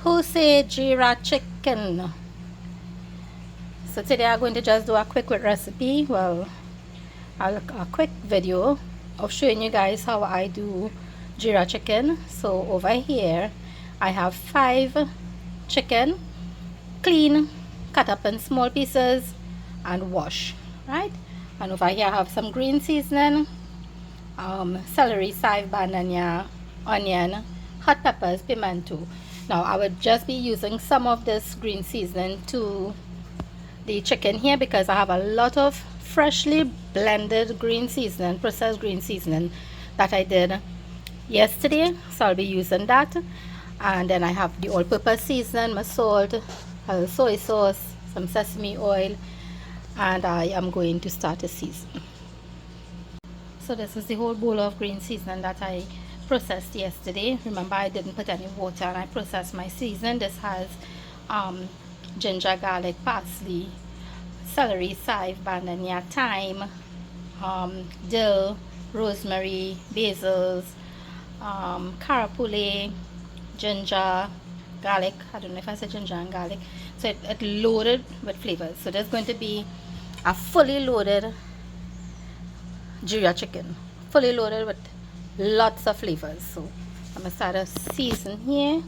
Jose Jira chicken. So today I'm going to just do a quick recipe, well, a quick video of showing you guys how I do Jira chicken. So over here I have 5 chicken, clean, cut up in small pieces and wash, right? And over here I have some green seasoning, celery, chive, banana, onion, hot peppers, pimento. Now I would just be using some of this green seasoning to the chicken here because I have a lot of freshly blended green seasoning, processed green seasoning that I did yesterday, so I'll be using that. And then I have the all-purpose seasoning, my salt, soy sauce, some sesame oil, and I am going to start to season. So this is the whole bowl of green seasoning that I processed yesterday. Remember, I didn't put any water and I processed my seasoning. This has ginger, garlic, parsley, celery, chive, banana, thyme, dill, rosemary, basils, carapule, ginger, garlic. I don't know if I said ginger and garlic. So it loaded with flavors. So there's going to be a fully loaded Jira chicken, fully loaded with lots of flavors. So I'm gonna start to season here.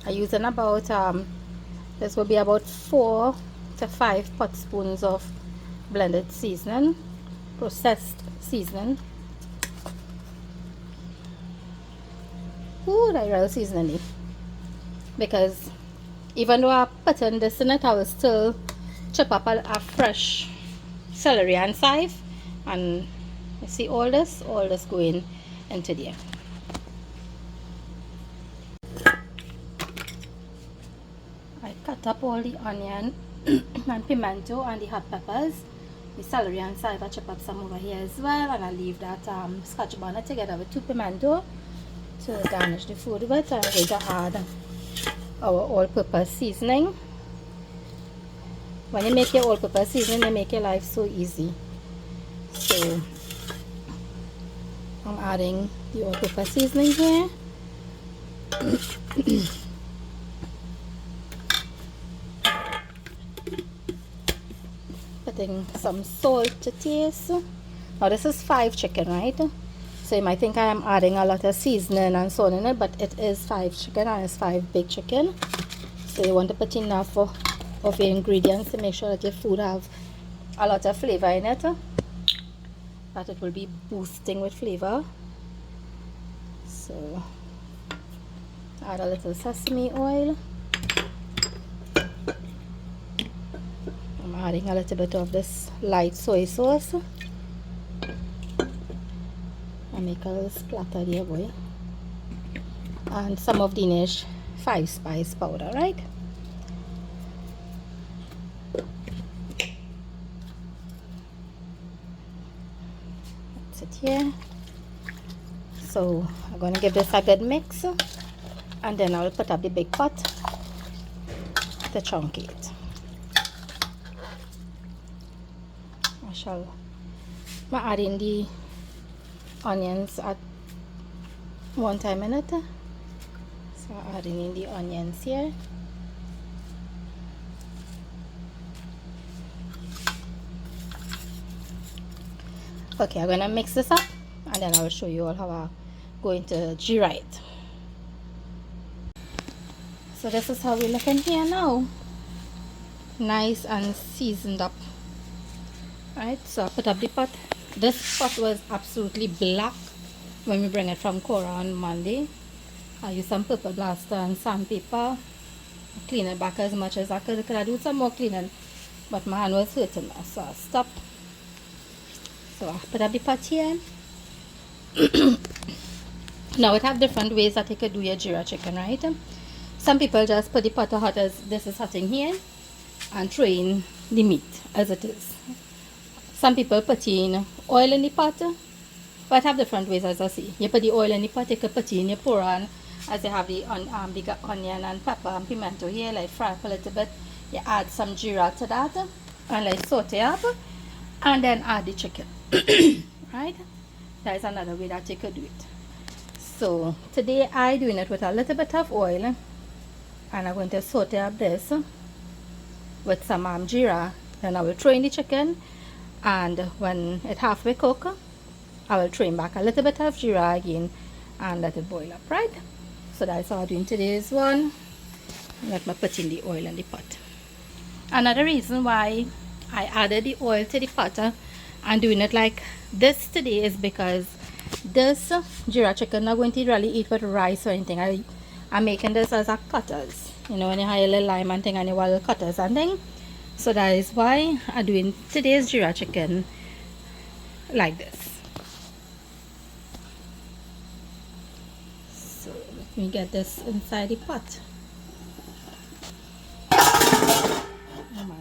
I'm using about this will be about 4 to 5 pot spoons of blended seasoning, processed seasoning. Ooh, that real seasoning, because even though I put in this in it, I will still chop up a fresh celery and chive, and you see all this going into there. I cut up all the onion and pimento and the hot peppers. The celery and chive I chop up some over here as well, and I leave that scotch bonnet together with 2 pimento to garnish the food with. I'm going to add our all-purpose seasoning. When you make your all-purpose seasoning, you make your life so easy. So I'm adding the all-purpose seasoning here. Putting some salt to taste. Now this is 5 chicken, right? So you might think I am adding a lot of seasoning and so on in it, but it is 5 chicken and it's 5 big chicken. So you want to put enough of your ingredients to make sure that your food have a lot of flavor in it, that it will be boosting with flavor. So add a little sesame oil. I'm adding a little bit of this light soy sauce. I make a little splatter there, boy. And some of Danish 5-spice powder, right? That's it here. So I'm going to give this a good mix, and then I'll put up the big pot to truncate. I'm adding the onions at one time in it. So adding in the onions here. Okay, I'm gonna mix this up and then I will show you all how I'm going to Jira it. So this is how we're looking here now. Nice and seasoned up. Right, so I put up the pot. This pot was absolutely black when we bring it from Cora on Monday. I used some purple blaster and sandpaper. Clean it back as much as I could. Could I do some more cleaning? But my hand was hurting me, so I stopped. So I put up the pot here. Now it have different ways that you could do your Jira chicken, right? Some people just put the pot hot as this is hot in here and throw in the meat as it is. Some people put in oil in the pot, but have different ways as I see. You put the oil in the pot, you could put in, you pour on, as you have the onion and pepper and pimento here, like fry up a little bit. You add some jeera to that and let it saute up, and then add the chicken. Right? That is another way that you could do it. So today I doing it with a little bit of oil, and I'm going to saute up this with some jeera. Then I will throw in the chicken, and when it halfway cook, I will throw in back a little bit of jeera again and let it boil up, right? So that's how I'm doing today's one. Let me put in the oil in the pot. Another reason why I added the oil to the pot and doing it like this today is because this jeera chicken not going to really eat with rice or anything. I'm making this as a cutters, you know, when you have a little lime and thing and you want little cutters and thing. So that is why I'm doing today's jeera chicken like this. So let me get this inside the pot. Oh my.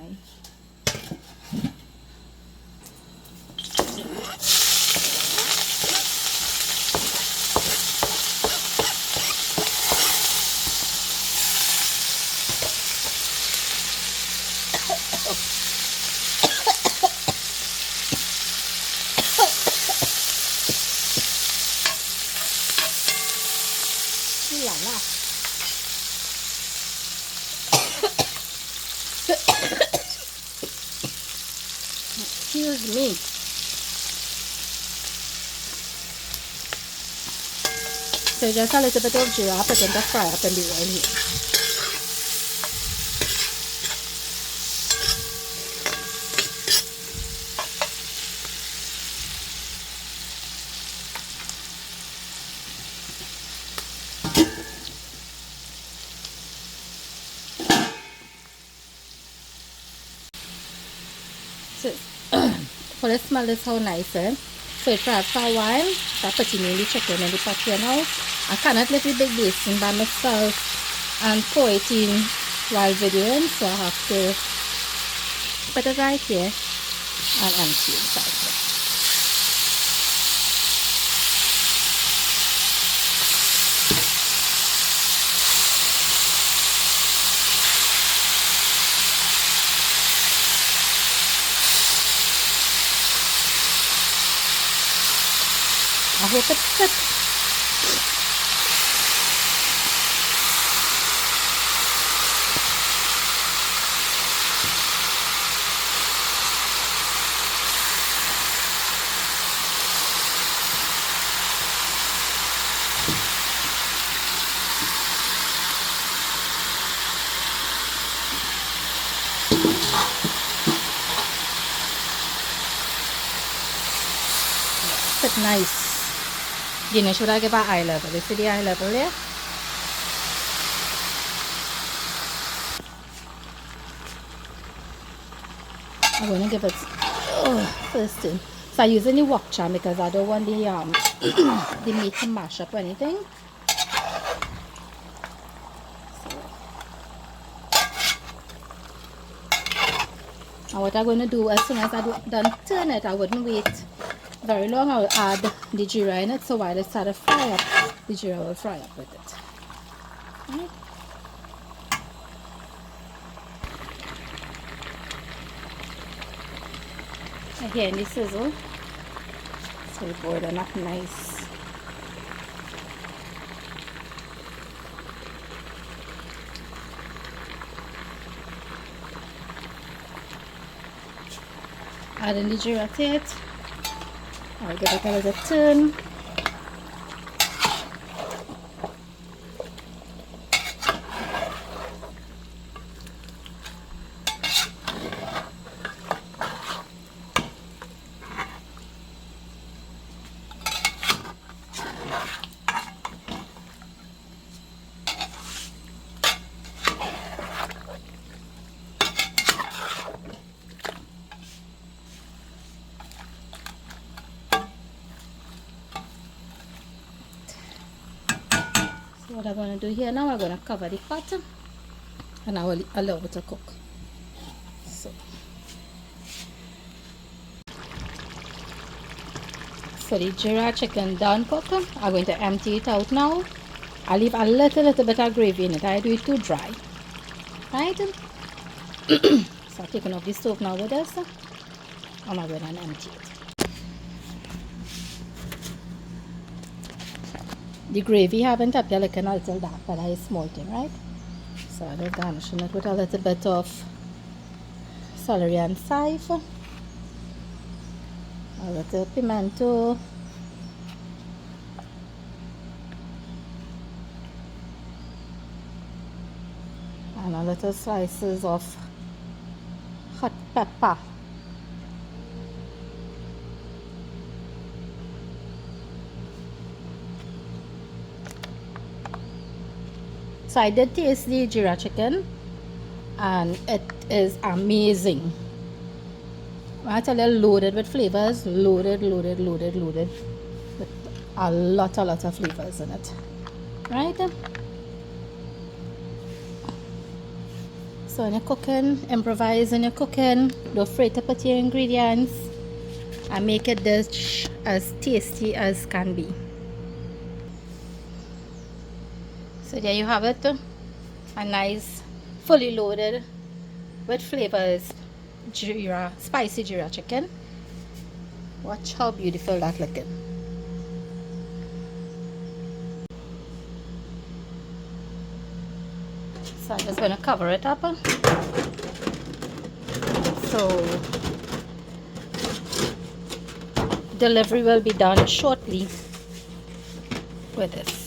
Excuse me. So just a little bit of jeera, put in the fry up in the oil here. So, for the smell is how nice, eh? So it fry for a while. So I put in the chicken in the pot here now. I cannot let the big basin by myself and pour it in while videoing, so I have to put it right here and empty inside here. I hope it's thick. It's nice. Gini should I give an eye level? You see the eye level there? I'm going to give it first thing. So I'm using the wok charm because I don't want the the meat to mash up or anything. And what I'm going to do, as soon as I done turn it, I wouldn't wait very long. I will add the jeera in it, so while it starts to fry up, the jeera will fry up with it. Right. Again, the sizzle, so it boiled up nice. Adding the jeera to it. I'll give it a little turn. What I'm going to do here now, I'm going to cover the pot and I will allow it to cook. So the jeera chicken done cook. I'm going to empty it out now. I leave a little bit of gravy in it. I do it too dry. Right? So I'm taking off the stove now with this. I'm going to empty it. The gravy haven't up there looking a little dark, but it's small thing, right? So I'm just garnishing it with a little bit of celery and chive, a little pimento, and a little slices of hot pepper. So I did taste the Jira chicken and it is amazing. I tell you, loaded with flavors, loaded with a lot of flavors in it, right? So when you're cooking, improvise when you're cooking, don't afraid to put your ingredients and make a dish as tasty as can be. So there you have it, a nice fully loaded with flavors spicy Jira chicken. Watch how beautiful that's looking. So I'm just going to cover it up. So delivery will be done shortly with this.